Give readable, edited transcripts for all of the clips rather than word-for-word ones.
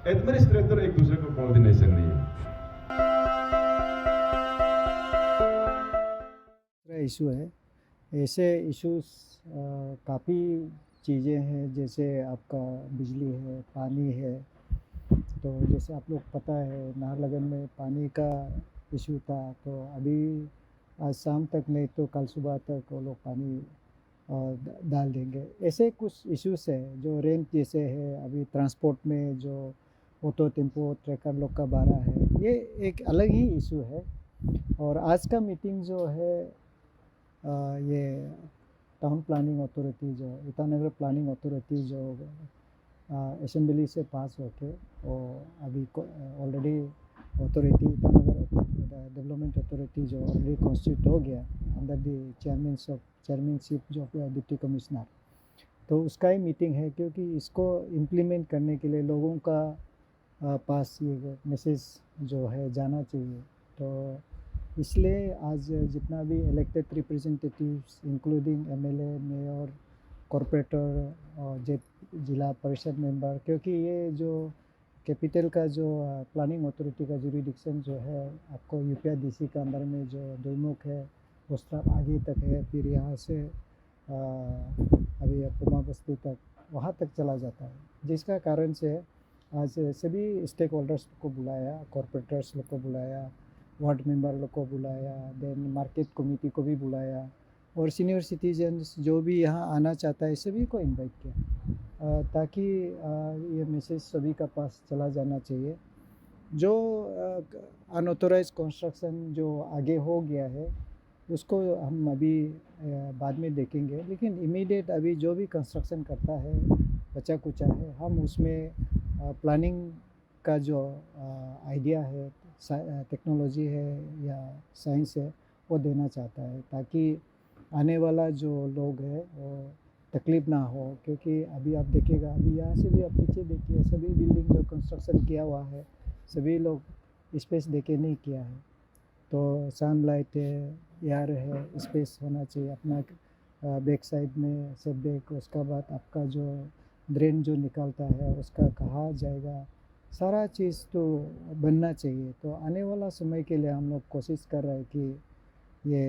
Administrator एक दूसरे को कोऑर्डिनेशन नहीं है। इशू है। ऐसे इश्यूज काफ़ी चीज़ें हैं, जैसे आपका बिजली है, पानी है। तो जैसे आप लोग पता है नाहरलगुन में पानी का इशू था, तो अभी आज शाम तक नहीं तो कल सुबह तक वो लोग पानी डाल देंगे। ऐसे कुछ इश्यूज है जो रेंट जैसे है। अभी ट्रांसपोर्ट में जो ऑटो टेम्पो ट्रैकर लोग का बारह है, ये एक अलग ही इशू है। और आज का मीटिंग जो है ये टाउन प्लानिंग अथॉरिटी जो ईटानगर प्लानिंग अथॉरिटी जो असेंबली से पास होके वो अभी already authority Itanagar development authority जो ऑलरेडी कॉन्स्टिट्यूट हो गया अंडर द चेयरमैनशिप जो डिप्टी कमिश्नर। तो उसका ही मीटिंग है, क्योंकि इसको इम्प्लीमेंट करने के लिए लोगों का पास ये मैसेज जो है जाना चाहिए। तो इसलिए आज जितना भी elected representatives including MLA, mayor, corporator और जिला परिषद मेंबर, क्योंकि ये जो कैपिटल का जो प्लानिंग अथॉरिटी का जुरिडिक्शन जो है आपको यूपीआईडीसी का अंदर में जो दोईमुख है उस तरफ आगे तक है, फिर यहाँ से अभी पुमा बस्ती तक वहाँ तक चला जाता है, जिसका कारण से आज सभी स्टेक होल्डर्स को बुलाया, कॉरपोरेटर्स लोग को बुलाया, वार्ड मेंबर लोग को बुलाया, देन मार्केट कमेटी को भी बुलाया, और सीनियर सिटीजन्स जो भी यहाँ आना चाहता है सभी को इनवाइट किया, ताकि ये मैसेज सभी का पास चला जाना चाहिए। जो अनऑथोराइज कंस्ट्रक्शन जो आगे हो गया है उसको हम अभी बाद में देखेंगे, लेकिन इमीडिएट अभी जो भी कंस्ट्रक्शन करता है बचा कुचा है, हम उसमें प्लानिंग का जो आइडिया है, टेक्नोलॉजी है या साइंस है वो देना चाहता है, ताकि आने वाला जो लोग है वो तकलीफ़ ना हो। क्योंकि अभी आप देखिएगा, अभी यहाँ से भी आप पीछे देखिए, सभी बिल्डिंग जो कंस्ट्रक्शन किया हुआ है सभी लोग स्पेस देके नहीं किया है। तो सनलाइट है, एयर है, स्पेस होना चाहिए अपना बैक साइड में सेट बैक। उसका बाद आपका जो ड्रेन जो निकलता है उसका कहाँ जाएगा, सारा चीज़ तो बनना चाहिए। तो आने वाला समय के लिए हम लोग कोशिश कर रहे हैं कि ये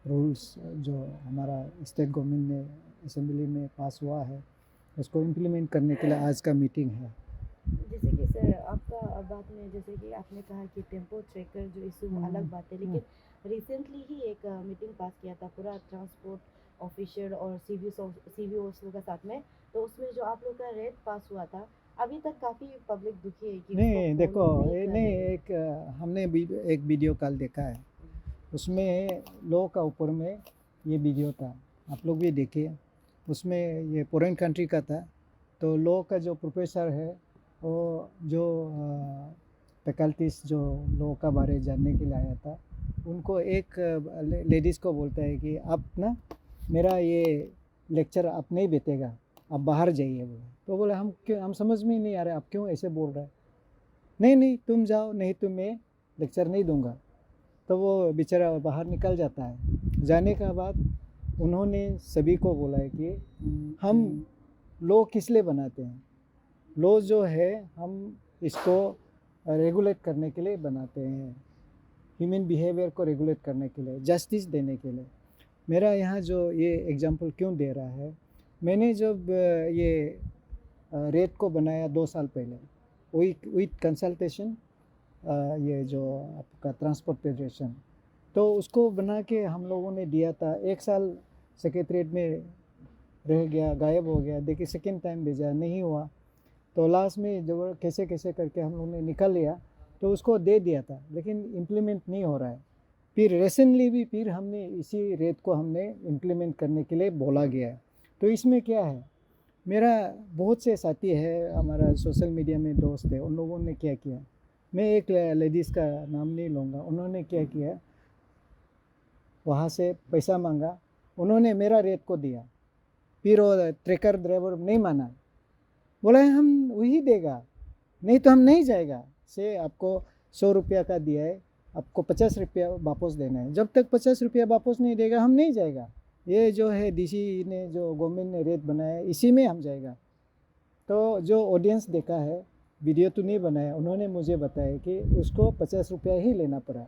रूल्स जो हमारा स्टेट गवर्नमेंट ने असेंबली में पास हुआ है उसको इम्प्लीमेंट करने के लिए आज का मीटिंग है। जैसे कि सर आपका बात में जैसे कि आपने कहा कि टेम्पो ट्रैकर जो इशू अलग बात है, लेकिन रिसेंटली ही एक मीटिंग पास किया था पूरा ट्रांसपोर्ट ऑफिशियल और सीवीओस लोग के साथ में। तो उसमें जो आप लोग का रेट पास हुआ था, अभी तक काफ़ी पब्लिक दुखी है कि नहीं उसको देखो, फॉलो नहीं ये कर नहीं, रहे हैं। एक हमने एक वीडियो कल देखा है, उसमें लो का ऊपर में ये वीडियो था, आप लोग भी देखिए। उसमें ये फॉरेन कंट्री का था। तो लो का जो प्रोफेसर है वो जो फैकल्टीज जो लो का बारे जानने के लिए आया था, उनको एक लेडीज़ को बोलता है कि आप ना मेरा ये लेक्चर आप नहीं बैठेगा, आप बाहर जाइए बोले। तो बोले हम क्यों, हम समझ में ही नहीं आ रहा है आप क्यों ऐसे बोल रहे हैं। नहीं नहीं तुम जाओ, नहीं तो मैं लेक्चर नहीं दूंगा। तो वो बेचारा बाहर निकल जाता है। जाने का बाद उन्होंने सभी को बोला है कि हम लॉ किस लिए बनाते हैं। लॉ जो है हम इसको रेगुलेट करने के लिए बनाते हैं, ह्यूमन बिहेवियर को रेगुलेट करने के लिए, जस्टिस देने के लिए। मेरा यहाँ जो ये एग्जांपल क्यों दे रहा है, मैंने जब ये रेट को बनाया 2 साल पहले विथ कंसल्टेशन ये जो आपका ट्रांसपोर्ट फेडरेशन, तो उसको बना के हम लोगों ने दिया था। 1 साल सेक्रेटरीट में रह गया, गायब हो गया। देखिए सेकेंड टाइम भेजा, नहीं हुआ। तो लास्ट में जब कैसे कैसे करके हम लोगों ने निकाल लिया तो उसको दे दिया था, लेकिन इम्प्लीमेंट नहीं हो रहा है। फिर रिसेंटली भी फिर हमने इसी रेट को हमने इम्प्लीमेंट करने के लिए बोला गया है। तो इसमें क्या है, मेरा बहुत से साथी है, हमारा सोशल मीडिया में दोस्त है, उन लोगों ने क्या किया, मैं एक लेडीज़ का नाम नहीं लूँगा, उन्होंने क्या किया, वहाँ से पैसा मांगा, उन्होंने मेरा रेट को दिया। फिर वो ट्रैकर ड्राइवर नहीं माना, बोला हम वही देगा, नहीं तो हम नहीं जाएगा। से आपको 100 रुपया का दिया है, आपको 50 रुपया वापस देना है। जब तक 50 रुपया वापस नहीं देगा हम नहीं जाएगा। ये जो है डीसी ने जो गवर्नमेंट ने रेट बनाया है इसी में हम जाएगा। तो जो ऑडियंस देखा है वीडियो तो नहीं बनाया, उन्होंने मुझे बताया कि उसको 50 रुपया ही लेना पड़ा।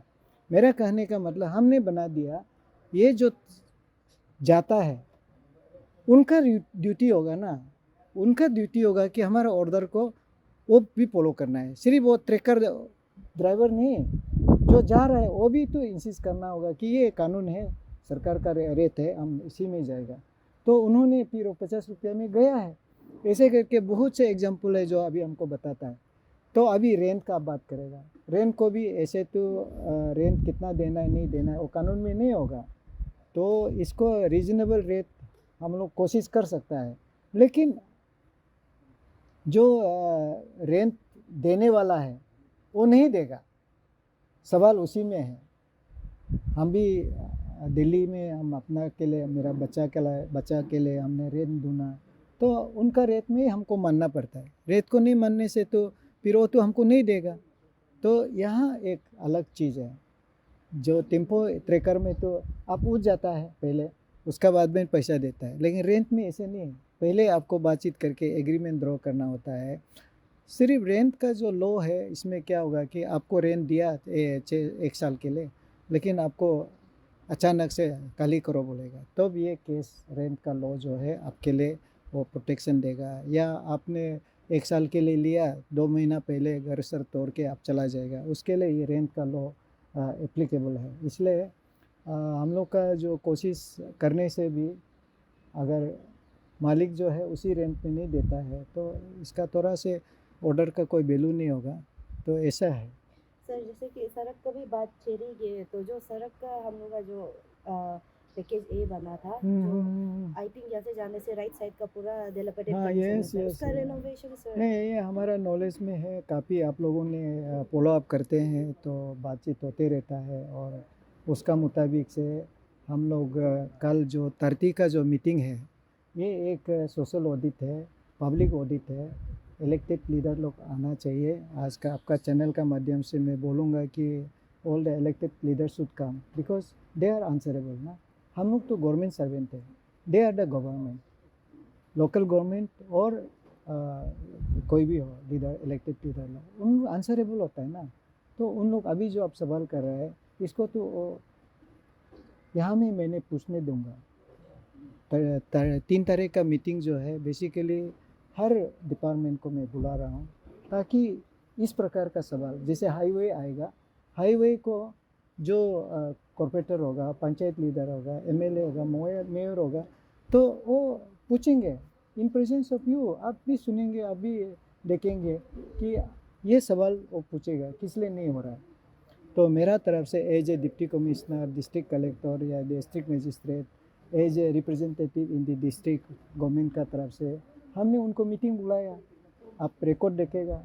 मेरा कहने का मतलब हमने बना दिया, ये जो जाता है उनका ड्यूटी होगा ना, उनका ड्यूटी होगा कि हमारा ऑर्डर को वो भी फॉलो करना है। सिर्फ वो ट्रैकर ड्राइवर नहीं, जो जा रहा है वो भी तो इंसिस्ट करना होगा कि ये कानून है, सरकार का रेट है, हम इसी में जाएगा। तो उन्होंने फिर वो 50 रुपया में गया है। ऐसे करके बहुत से एग्जाम्पल है जो अभी हमको बताता है। तो अभी रेंट का बात करेगा, रेंट को भी ऐसे तो रेंट कितना देना है नहीं देना है वो कानून में नहीं होगा। तो इसको रीजनेबल रेट हम लोग कोशिश कर सकता है, लेकिन जो रेंट देने वाला है वो नहीं देगा, सवाल उसी में है। हम भी दिल्ली में हम अपना के लिए, मेरा बच्चा के लिए हमने रेंट दूना, तो उनका रेट में हमको मानना पड़ता है। रेट को नहीं मानने से तो फिर वो तो हमको नहीं देगा। तो यहाँ एक अलग चीज़ है, जो टेम्पो ट्रैकर में तो आप उठ जाता है पहले, उसका बाद में पैसा देता है, लेकिन रेंट में ऐसे नहीं है। पहले आपको बातचीत करके एग्रीमेंट ड्रॉ करना होता है। सिर्फ रेंट का जो लॉ है, इसमें क्या होगा कि आपको रेंट दिया 1 साल के लिए, लेकिन आपको अचानक से खाली करो बोलेगा, तो भी ये केस रेंट का लॉ जो है आपके लिए वो प्रोटेक्शन देगा। या आपने 1 साल के लिए लिया, 2 महीना पहले घर सर तोड़ के आप चला जाएगा, उसके लिए ये रेंट का लॉ एप्लीकेबल है। इसलिए हम लोग का जो कोशिश करने से भी अगर मालिक जो है उसी रेंट पे नहीं देता है तो इसका थोड़ा से ऑर्डर का कोई वैल्यू नहीं होगा। तो ऐसा है सर। जैसे कि सड़क का भी बात छेड़ी गई, तो जो सड़क का हम लोग का जो पैकेज ए बना था, जो आई थिंक यहाँ से जाने से राइट साइड का पूरा डेवलपमेंट हाँ, यस यस। उसका रेनोवेशन सर। नहीं, ये हमारा नॉलेज में है काफ़ी, आप लोगों ने फॉलो अप करते हैं तो बातचीत होते रहता है, और उसका मुताबिक से हम लोग कल जो 30 का जो मीटिंग है, ये एक सोशल ऑडिट है, पब्लिक ऑडिट है, इलेक्टेड लीडर लोग आना चाहिए। आज का आपका चैनल का माध्यम से मैं बोलूँगा कि all the elected leaders should come, because they are answerable ना। हम लोग तो गवर्नमेंट सर्वेंट है, they are the government, local government और कोई भी हो लीडर, इलेक्टेड लीडर लोग उन आंसरेबल होता है ना। तो उन लोग अभी जो आप सवाल कर रहे हैं इसको तो यहाँ में मैंने पूछने दूंगा। 3 तारीख का मीटिंग जो है बेसिकली हर डिपार्टमेंट को मैं बुला रहा हूँ, ताकि इस प्रकार का सवाल, जैसे हाईवे आएगा, हाईवे को जो कॉर्पोरेटर होगा, पंचायत लीडर होगा, एमएलए होगा, मेयर होगा, तो वो पूछेंगे इन प्रेजेंस ऑफ यू, आप भी सुनेंगे, आप भी देखेंगे कि ये सवाल वो पूछेगा किस लिए नहीं हो रहा है। तो मेरा तरफ से as a deputy commissioner, district collector या district magistrate, as a representative in the district government का तरफ से हमने उनको मीटिंग बुलाया। आप रिकॉर्ड देखेगा,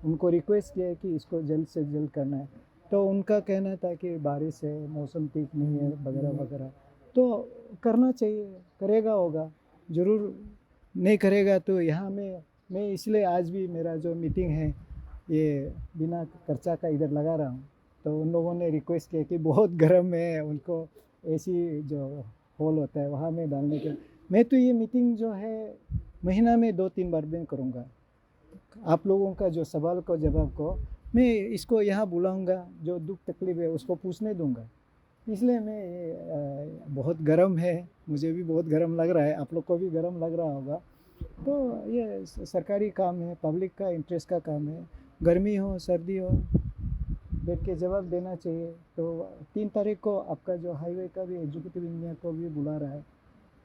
उनको रिक्वेस्ट किया है कि इसको जल्द से जल्द करना है। तो उनका कहना था कि बारिश है, मौसम ठीक नहीं है, वगैरह वगैरह, तो करना चाहिए, करेगा होगा ज़रूर, नहीं करेगा तो यहाँ मैं इसलिए आज भी मेरा जो मीटिंग है ये बिना खर्चा का इधर लगा रहा हूँ। तो उन लोगों ने रिक्वेस्ट किया कि बहुत गर्म है, उनको एसी जो हॉल होता है वहाँ में डालने के। मैं तो ये मीटिंग जो है महीना में 2-3 बार में करूँगा। आप लोगों का जो सवाल को जवाब को मैं इसको यहाँ बुलाऊँगा, जो दुख तकलीफ है उसको पूछने दूँगा। इसलिए मैं बहुत गर्म है, मुझे भी बहुत गर्म लग रहा है, आप लोग को भी गर्म लग रहा होगा। तो ये सरकारी काम है, पब्लिक का इंटरेस्ट का काम है, गर्मी हो सर्दी हो बैठ के जवाब देना चाहिए। तो 3 तारीख को आपका जो हाईवे का भी एग्जीक्यूटिव इंजीनियर को भी बुला रहा है,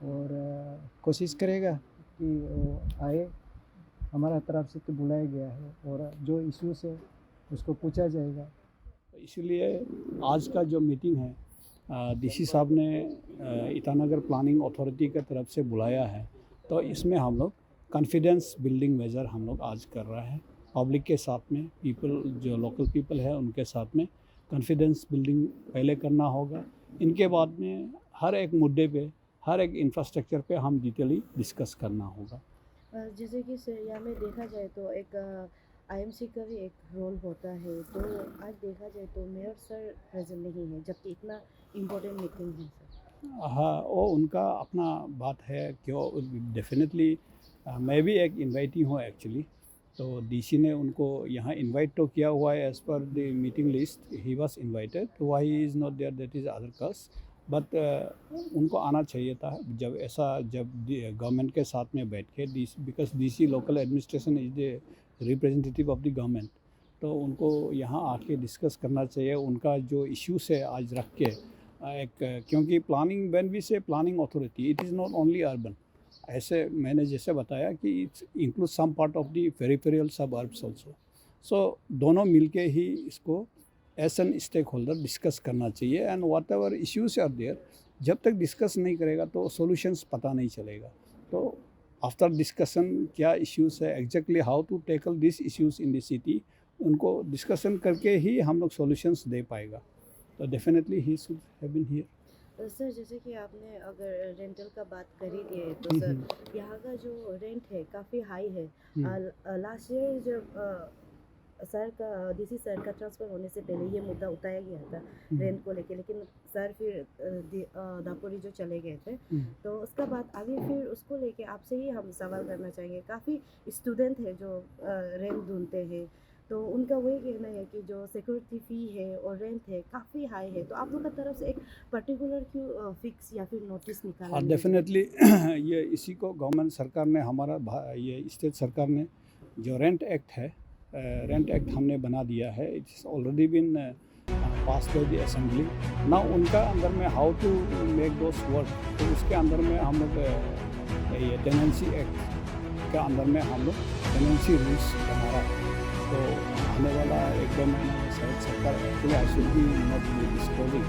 और कोशिश करेगा कि वो आए, हमारा तरफ से तो बुलाया गया है, और जो इश्यूज है उसको पूछा जाएगा। इसलिए आज का जो मीटिंग है डीसी साहब ने ईटानगर प्लानिंग अथॉरिटी की तरफ से बुलाया है, तो इसमें हम लोग कॉन्फिडेंस बिल्डिंग मेजर हम लोग आज कर रहे हैं पब्लिक के साथ में, पीपल जो लोकल पीपल है उनके साथ में कॉन्फिडेंस बिल्डिंग पहले करना होगा। इनके बाद में हर एक मुद्दे पे, हर एक इंफ्रास्ट्रक्चर पे हम डिटेली डिस्कस करना होगा। जैसे कि सर यहाँ में देखा जाए तो एक आईएमसी का भी एक रोल होता है, तो आज देखा जाए तो मेयर सर प्रेजेंट नहीं है, जबकि इतना इम्पोर्टेंट मीटिंग है सर। हाँ, वो उनका अपना बात है, क्यों डेफिनेटली मैं भी एक इन्वाइटी हूँ एक्चुअली, तो डीसी ने उनको यहाँ इनवाइट तो किया हुआ है as per the meeting list, he was invited, why he is not there, that is other caste, but उनको आना चाहिए था जब गवर्नमेंट के साथ में बैठ के, because DC local administration is the representative of the government, तो उनको यहाँ आके डिस्कस करना चाहिए उनका जो इश्यूज है आज रख के एक, क्योंकि planning, when we say planning authority, it is not only urban, ऐसे मैंने जैसे बताया कि it's include some part of the peripheral suburbs also, so दोनों मिलके ही इसको as an stakeholder discuss करना चाहिए, and whatever issues are there, जब तक डिस्कस नहीं करेगा तो सॉल्यूशंस पता नहीं चलेगा। तो आफ्टर डिस्कशन क्या इश्यूज है exactly, how to tackle this issues in the city, उनको डिस्कशन करके ही हम लोग सॉल्यूशंस दे पाएगा। तो definitely he should have been here. Sir जैसे कि आपने अगर रेंटल का बात करी है तो सर यहाँ का जो रेंट है काफ़ी हाई है। लास्ट ईयर जब सर का डीसी सर का ट्रांसफ़र होने से पहले ये मुद्दा उठाया गया था रेंट को लेके, लेकिन सर फिर दापोरी जो चले गए थे, तो उसका बाद अभी फिर उसको लेके आपसे ही हम सवाल करना चाहेंगे। काफ़ी स्टूडेंट है जो रेंट ढूंढते हैं, तो उनका वही कहना है कि जो सिक्योरिटी फ़ी है और रेंट है काफ़ी हाई है, तो आप लोग की तरफ से एक पर्टिकुलर क्यों फिक्स या फिर नोटिस निकाला? हाँ, डेफिनेटली ये इसी को गवर्नमेंट सरकार ने, हमारा ये स्टेट सरकार ने जो रेंट एक्ट है, रेंट एक्ट हमने बना दिया है, it's already been pass by the assembly. ना उनका अंदर में how to make those work, तो उसके अंदर में हम लोग ये टेनेंसी एक्ट के अंदर में हम लोग टेनेंसी रूल्स बना रहा है। तो आने वाला 1-2 महीने में शायद सरकार, actually I should be not disclosing,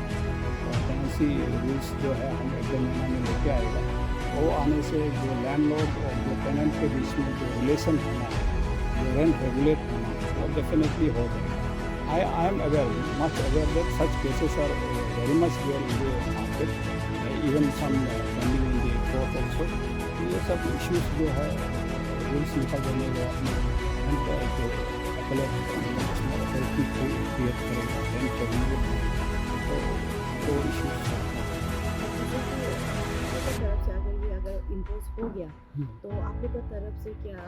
tenancy rules जो है हम 1-2 महीने में लेके आएगा। वो आने से जो लैंडलॉर्ड और जो टेनेंट के बीच में जो रिलेशन होना है, जो रेंट रेगुलेट होना है, वो डेफिनेटली हो जाएगा। I am aware, much aware that such cases are very much there in the market, even some pending in the court also. ये सब इश्यूज जो है रूल्स निकल जाने के बाद जो अथॉरिटी को क्रिएट करेगा रेंट रेगुलेट, तो इश्यूज तरफ से अगर इम्पोज हो गया तो आप लोग की तरफ से क्या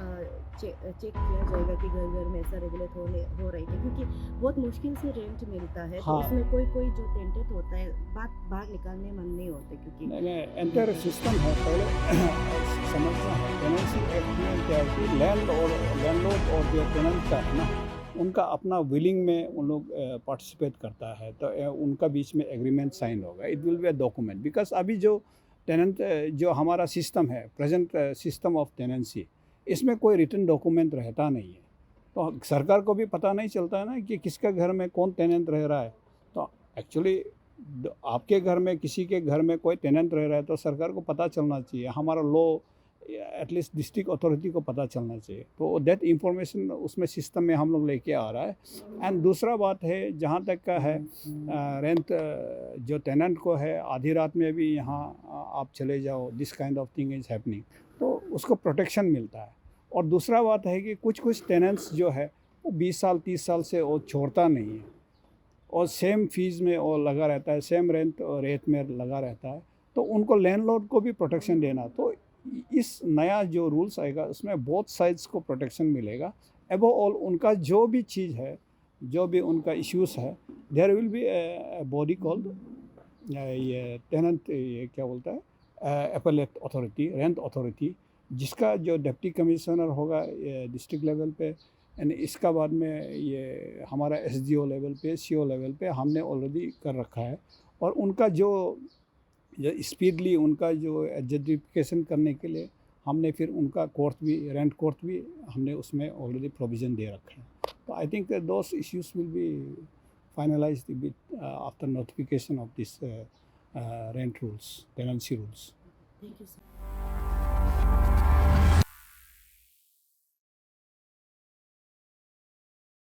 चेक किया जाएगा कि घर घर में ऐसा रेगुलेट हो रही है? क्योंकि बहुत मुश्किल से रेंट मिलता है, हाँ। तो उसमें कोई जो टेंटेड होता है बात बाहर निकालने मन नहीं होते, क्योंकि एंटायर सिस्टम है पहले समझना है। टेनेंसी एक्ट में क्या है कि लैंडलॉर्ड और जो टेनेंट का है ना, उनका अपना विलिंग में उन लोग पार्टिसिपेट करता है, तो उनका बीच में एग्रीमेंट साइन होगा, it will be a document. Because अभी जो टेनेंट जो हमारा सिस्टम है, प्रेजेंट सिस्टम ऑफ टेनेंसी, इसमें कोई रिटन डॉक्यूमेंट रहता नहीं है, तो सरकार को भी पता नहीं चलता है ना कि किसका घर में कौन टेनेंट रह रहा है। तो एक्चुअली आपके घर में, किसी के घर में कोई टेनेंट रह रहा है तो सरकार को पता चलना चाहिए, हमारा लॉ एटलीस्ट डिस्ट्रिक्ट अथॉरिटी को पता चलना चाहिए। तो दैट इंफॉर्मेशन उसमें सिस्टम में हम लोग लेके आ रहा है। एंड दूसरा बात है, जहाँ तक का है रेंट जो टेनेंट को है, आधी रात में भी यहाँ आप चले जाओ, this kind of thing is happening, तो उसको प्रोटेक्शन मिलता है। और दूसरा बात है कि कुछ टेनेंट्स जो है वो 20 साल 30 साल से वो छोड़ता नहीं है और सेम फीस में वो लगा रहता है, सेम रेंट और रेट में लगा रहता है, तो उनको लैंडलॉर्ड को भी प्रोटेक्शन देना। तो इस नया जो रूल्स आएगा उसमें बोथ साइड्स को प्रोटेक्शन मिलेगा। एबो ऑल उनका जो भी चीज़ है, जो भी उनका इश्यूज़ है, there will be body called ये टेनेंट, ये क्या बोलता है, एपेलेट अथॉरिटी, रेंट अथॉरिटी, जिसका जो डिप्टी कमिश्नर होगा डिस्ट्रिक्ट लेवल पे, एंड इसका बाद में ये हमारा SDO लेवल पे, CO लेवल पे हमने ऑलरेडी कर रखा है। और उनका जो स्पीडली उनका जो एडजस्टिफिकेशन करने के लिए हमने फिर उनका कोर्ट भी, रेंट कोर्ट भी हमने उसमें ऑलरेडी प्रोविज़न दे रखा है। तो I think those issues will be finalised with after notification of this rent rules, tenancy rules. Thank you sir.